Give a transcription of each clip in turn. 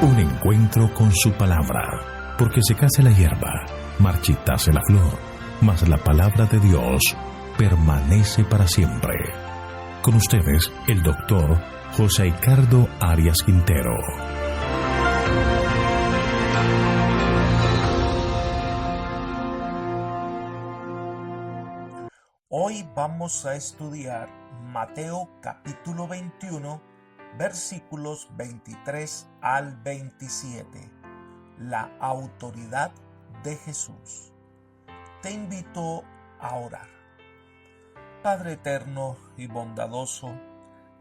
Un encuentro con su palabra, porque secase la hierba, marchitase la flor, mas la palabra de Dios permanece para siempre. Con ustedes, el doctor José Ricardo Arias Quintero. Hoy vamos a estudiar Mateo capítulo 21, versículos 23 al 27. La autoridad de Jesús. Te invito a orar. Padre eterno y bondadoso,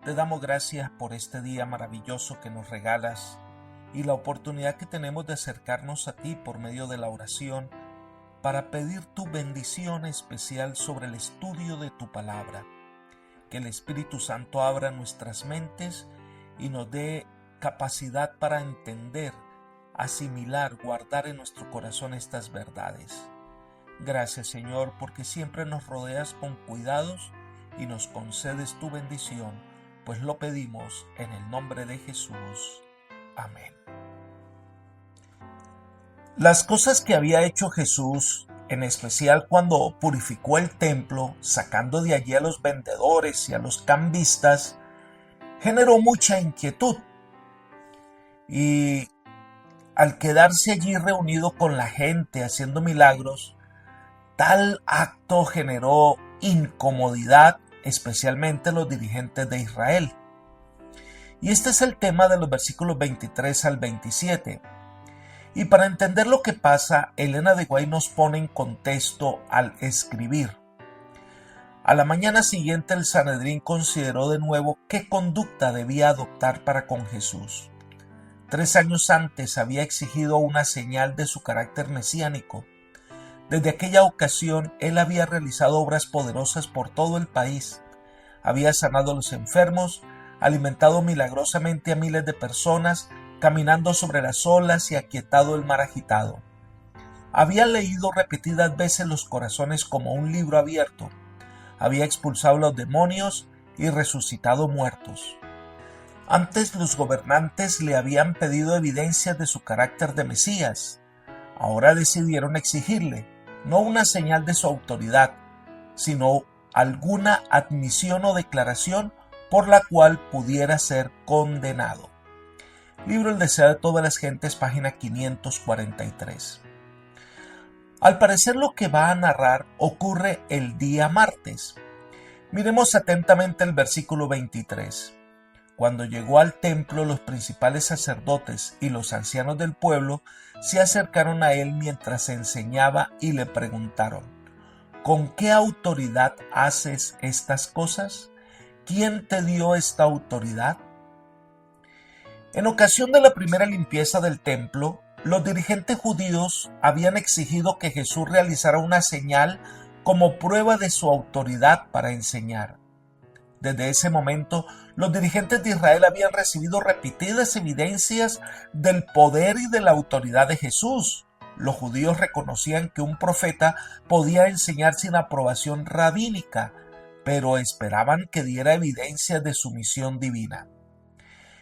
te damos gracias por este día maravilloso que nos regalas y la oportunidad que tenemos de acercarnos a ti por medio de la oración para pedir tu bendición especial sobre el estudio de tu palabra. Que el Espíritu Santo abra nuestras mentes y nos dé capacidad para entender, asimilar, guardar en nuestro corazón estas verdades. Gracias, Señor, porque siempre nos rodeas con cuidados y nos concedes tu bendición, pues lo pedimos en el nombre de Jesús. Amén. Las cosas que había hecho Jesús, en especial cuando purificó el templo, sacando de allí a los vendedores y a los cambistas, generó mucha inquietud. Y al quedarse allí reunido con la gente haciendo milagros, tal acto generó incomodidad, especialmente en los dirigentes de Israel. Y este es el tema de los versículos 23 al 27. Y para entender lo que pasa, Elena de White nos pone en contexto al escribir. A la mañana siguiente el Sanedrín consideró de nuevo qué conducta debía adoptar para con Jesús. 3 años antes había exigido una señal de su carácter mesiánico. Desde aquella ocasión él había realizado obras poderosas por todo el país. Había sanado a los enfermos, alimentado milagrosamente a miles de personas, caminando sobre las olas y aquietado el mar agitado. Había leído repetidas veces los corazones como un libro abierto. Había expulsado a los demonios y resucitado muertos. Antes los gobernantes le habían pedido evidencias de su carácter de Mesías. Ahora decidieron exigirle, no una señal de su autoridad, sino alguna admisión o declaración por la cual pudiera ser condenado. Libro El deseo de todas las gentes, página 543. Al parecer lo que va a narrar ocurre el día martes. Miremos atentamente el versículo 23. Cuando llegó al templo, los principales sacerdotes y los ancianos del pueblo se acercaron a él mientras enseñaba y le preguntaron: ¿con qué autoridad haces estas cosas? ¿Quién te dio esta autoridad? En ocasión de la primera limpieza del templo, los dirigentes judíos habían exigido que Jesús realizara una señal como prueba de su autoridad para enseñar. Desde ese momento, los dirigentes de Israel habían recibido repetidas evidencias del poder y de la autoridad de Jesús. Los judíos reconocían que un profeta podía enseñar sin aprobación rabínica, pero esperaban que diera evidencia de su misión divina.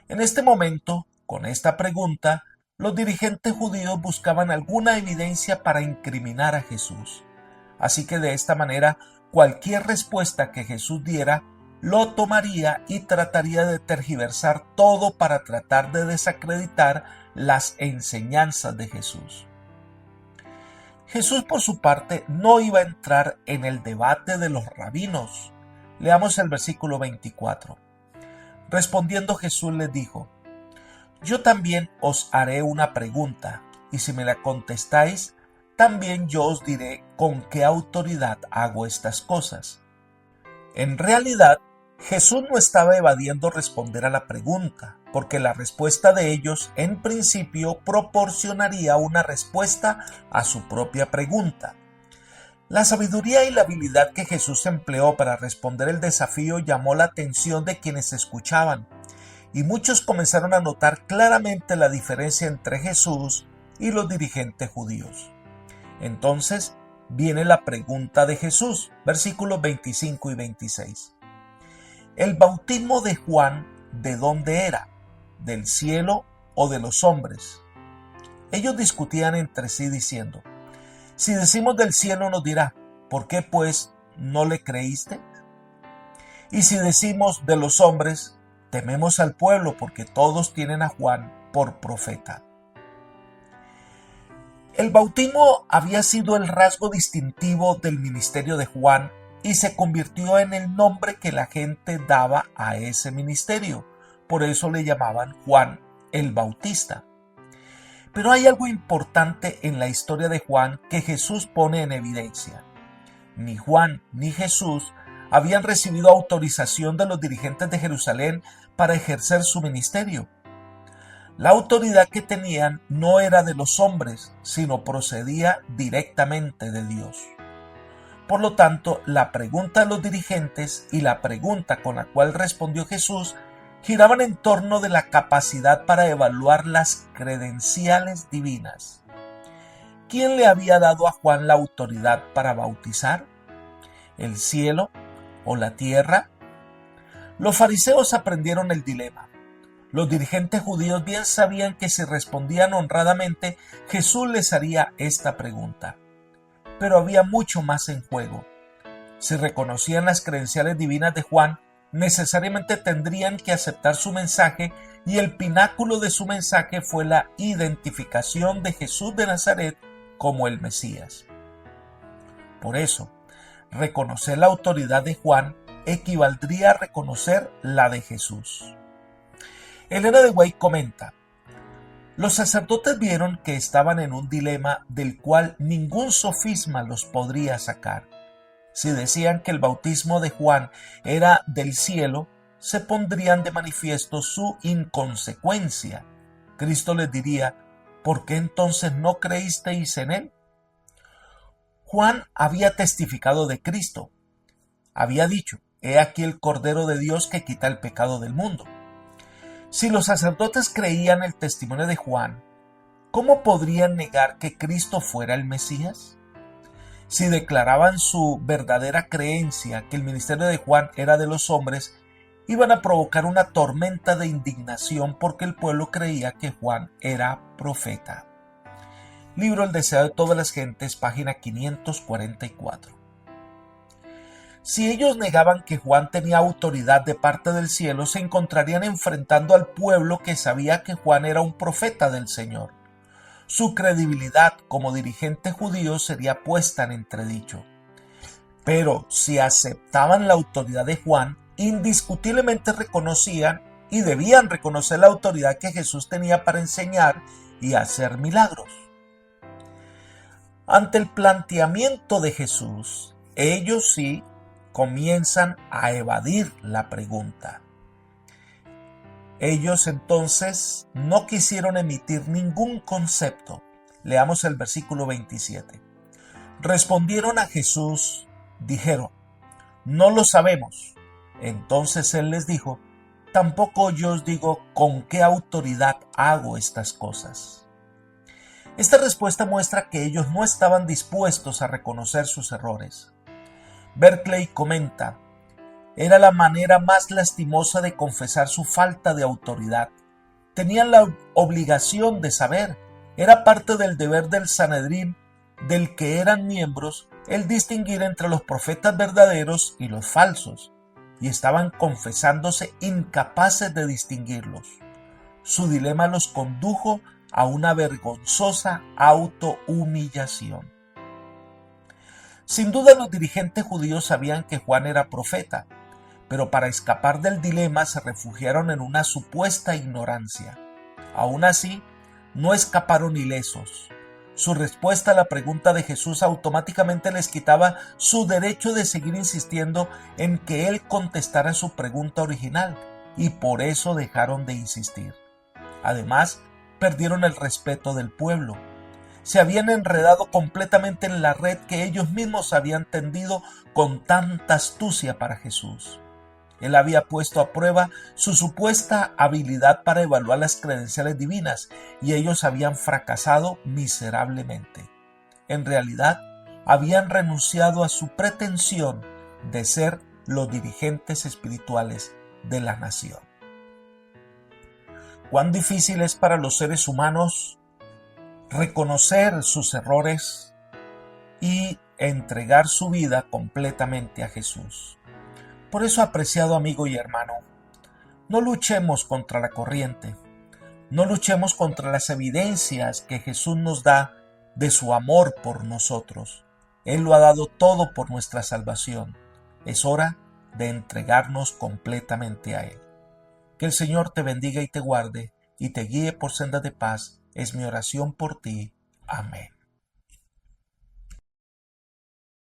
En este momento, con esta pregunta, los dirigentes judíos buscaban alguna evidencia para incriminar a Jesús. Así que de esta manera, cualquier respuesta que Jesús diera, lo tomaría y trataría de tergiversar todo para tratar de desacreditar las enseñanzas de Jesús. Jesús, por su parte, no iba a entrar en el debate de los rabinos. Leamos el versículo 24. Respondiendo Jesús les dijo: yo también os haré una pregunta, y si me la contestáis, también yo os diré con qué autoridad hago estas cosas. En realidad, Jesús no estaba evadiendo responder a la pregunta, porque la respuesta de ellos, en principio, proporcionaría una respuesta a su propia pregunta. La sabiduría y la habilidad que Jesús empleó para responder el desafío llamó la atención de quienes escuchaban, y muchos comenzaron a notar claramente la diferencia entre Jesús y los dirigentes judíos. Entonces viene la pregunta de Jesús, versículos 25 y 26. ¿El bautismo de Juan de dónde era? ¿Del cielo o de los hombres? Ellos discutían entre sí diciendo: si decimos del cielo, nos dirá: ¿por qué pues no le creíste? Y si decimos de los hombres, tememos al pueblo, porque todos tienen a Juan por profeta. El bautismo había sido el rasgo distintivo del ministerio de Juan y se convirtió en el nombre que la gente daba a ese ministerio. Por eso le llamaban Juan el Bautista. Pero hay algo importante en la historia de Juan que Jesús pone en evidencia. Ni Juan ni Jesús habían recibido autorización de los dirigentes de Jerusalén para ejercer su ministerio. La autoridad que tenían no era de los hombres, sino procedía directamente de Dios. Por lo tanto, la pregunta de los dirigentes y la pregunta con la cual respondió Jesús giraban en torno de la capacidad para evaluar las credenciales divinas. ¿Quién le había dado a Juan la autoridad para bautizar? ¿El cielo o la tierra? Los fariseos aprendieron el dilema. Los dirigentes judíos bien sabían que si respondían honradamente, Jesús les haría esta pregunta. Pero había mucho más en juego. Si reconocían las credenciales divinas de Juan, necesariamente tendrían que aceptar su mensaje, y el pináculo de su mensaje fue la identificación de Jesús de Nazaret como el Mesías. Por eso, reconocer la autoridad de Juan equivaldría a reconocer la de Jesús. Elena de White comenta: los sacerdotes vieron que estaban en un dilema del cual ningún sofisma los podría sacar. Si decían que el bautismo de Juan era del cielo, se pondrían de manifiesto su inconsecuencia. Cristo les diría: ¿por qué entonces no creísteis en él? Juan había testificado de Cristo. Había dicho: he aquí el Cordero de Dios que quita el pecado del mundo. Si los sacerdotes creían el testimonio de Juan, ¿cómo podrían negar que Cristo fuera el Mesías? Si declaraban su verdadera creencia, que el ministerio de Juan era de los hombres, iban a provocar una tormenta de indignación porque el pueblo creía que Juan era profeta. Libro El deseo de todas las gentes, página 544. Si ellos negaban que Juan tenía autoridad de parte del cielo, se encontrarían enfrentando al pueblo que sabía que Juan era un profeta del Señor. Su credibilidad como dirigente judío sería puesta en entredicho. Pero si aceptaban la autoridad de Juan, indiscutiblemente reconocían y debían reconocer la autoridad que Jesús tenía para enseñar y hacer milagros. Ante el planteamiento de Jesús, ellos sí comienzan a evadir la pregunta. Ellos entonces no quisieron emitir ningún concepto. Leamos el versículo 27. Respondieron a Jesús, dijeron: no lo sabemos. Entonces él les dijo: tampoco yo os digo con qué autoridad hago estas cosas. Esta respuesta muestra que ellos no estaban dispuestos a reconocer sus errores. Berkeley comenta: era la manera más lastimosa de confesar su falta de autoridad. Tenían la obligación de saber. Era parte del deber del Sanedrín, del que eran miembros, el distinguir entre los profetas verdaderos y los falsos, y estaban confesándose incapaces de distinguirlos. Su dilema los condujo a una vergonzosa autohumillación. Sin duda los dirigentes judíos sabían que Juan era profeta, pero para escapar del dilema se refugiaron en una supuesta ignorancia. Aún así, no escaparon ilesos. Su respuesta a la pregunta de Jesús automáticamente les quitaba su derecho de seguir insistiendo en que él contestara su pregunta original, y por eso dejaron de insistir. Además, perdieron el respeto del pueblo. Se habían enredado completamente en la red que ellos mismos habían tendido con tanta astucia para Jesús. Él había puesto a prueba su supuesta habilidad para evaluar las credenciales divinas, y ellos habían fracasado miserablemente. En realidad, habían renunciado a su pretensión de ser los dirigentes espirituales de la nación. Cuán difícil es para los seres humanos reconocer sus errores y entregar su vida completamente a Jesús. Por eso, apreciado amigo y hermano, no luchemos contra la corriente, no luchemos contra las evidencias que Jesús nos da de su amor por nosotros. Él lo ha dado todo por nuestra salvación. Es hora de entregarnos completamente a Él. Que el Señor te bendiga y te guarde y te guíe por sendas de paz. Es mi oración por ti. Amén.